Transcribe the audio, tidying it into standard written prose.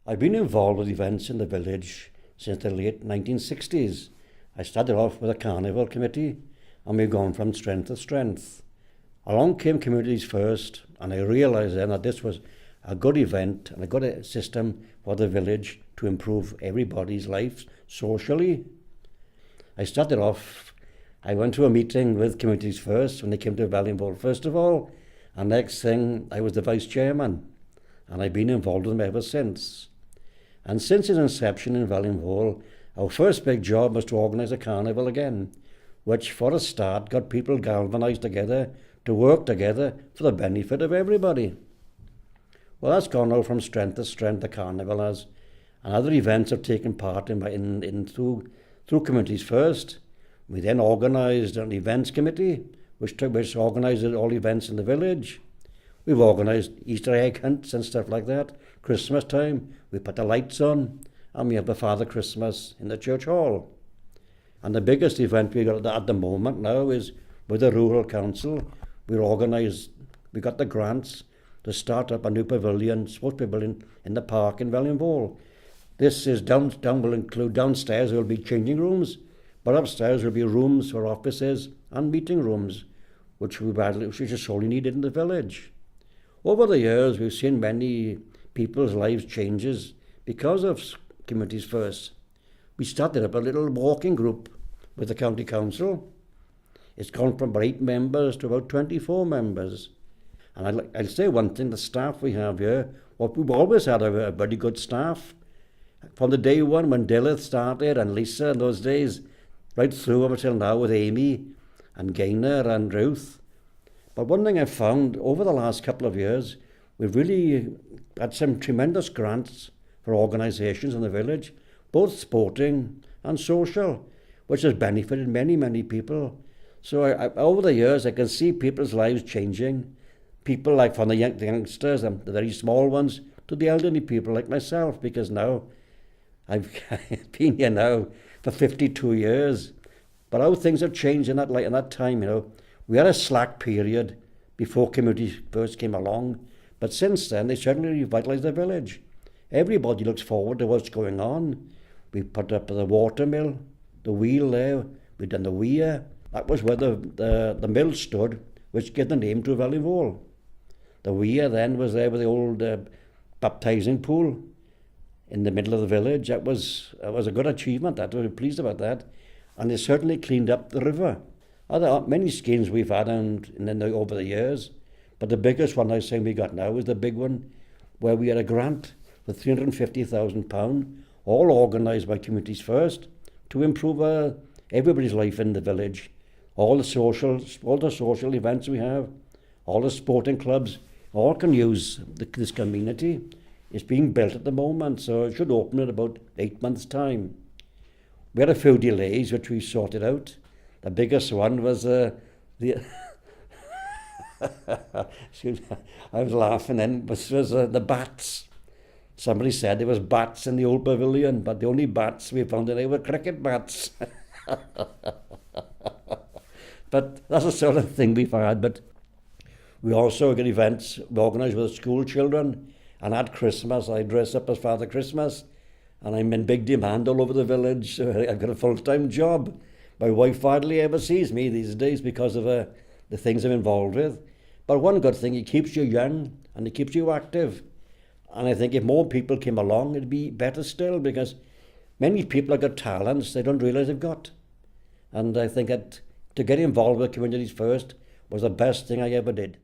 I've been involved with events in the village since the late 1960s. I started off with a carnival committee and we've gone from strength to strength. Along came Communities First and I realised then that this was a good event and a good system for the village to improve everybody's life socially. I went to a meeting with Communities First when they came to Ballinvoll first of all, and next thing I was the vice chairman and I've been involved with them ever since. And since its inception in Ballinvoll, our first big job was to organise a carnival again, which for a start got people galvanised together to work together for the benefit of everybody. Well, that's gone now from strength to strength, the carnival has, and other events have taken part through Communities First. We then organised an events committee, which organised all events in the village. We've organised Easter egg hunts and stuff like that. Christmas time, we put the lights on, and we have the Father Christmas in the church hall. And the biggest event we got at the moment now is with the Rural Council. We got the grants to start up a new pavilion, sports pavilion in the park in Ballinvoll. This is will include downstairs there will be changing rooms, but upstairs will be rooms for offices and meeting rooms, which is sorely needed in the village. Over the years, we've seen many people's lives changes because of Communities First. We started up a little walking group with the county council. It's gone from about 8 members to about 24 members. And I'll say one thing, the staff we have here, we've always had a very good staff. From the day one when Dilith started and Lisa in those days, right through up until now with Amy and Gaynor and Ruth. But one thing I've found over the last couple of years, we've really had some tremendous grants for organisations in the village, both sporting and social, which has benefited many, many people. So over the years, I can see people's lives changing. People like from the youngsters and the very small ones to the elderly people like myself, because now I've been here now for 52 years. But how things have changed in that time, We had a slack period before Communities First came along, but since then they certainly revitalised the village. Everybody looks forward to what's going on. We put up the watermill, the wheel there, we've done the weir. That was where the mill stood, which gave the name to Ballinvoll. The weir then was there with the old baptising pool in the middle of the village. That was a good achievement. I was pleased about that. And they certainly cleaned up the river. There are many schemes we've had over the years, but the biggest one I say we got now is the big one where we had a grant for £350,000, all organised by Communities First, to improve everybody's life in the village. All the social events we have, all the sporting clubs, all can use this community. It's being built at the moment, so it should open in about 8 months' time. We had a few delays, which we sorted out. The biggest one was excuse me, I was laughing then, was the bats. Somebody said there was bats in the old pavilion, but the only bats we found in there were cricket bats. But that's the sort of thing we've had. But we also get events we organise with the school children, and at Christmas I dress up as Father Christmas, and I'm in big demand all over the village. I've got a full-time job. My wife hardly ever sees me these days because of the things I'm involved with. But one good thing, it keeps you young and it keeps you active. And I think if more people came along, it'd be better still, because many people have got talents they don't realise they've got. And I think that to get involved with Communities First was the best thing I ever did.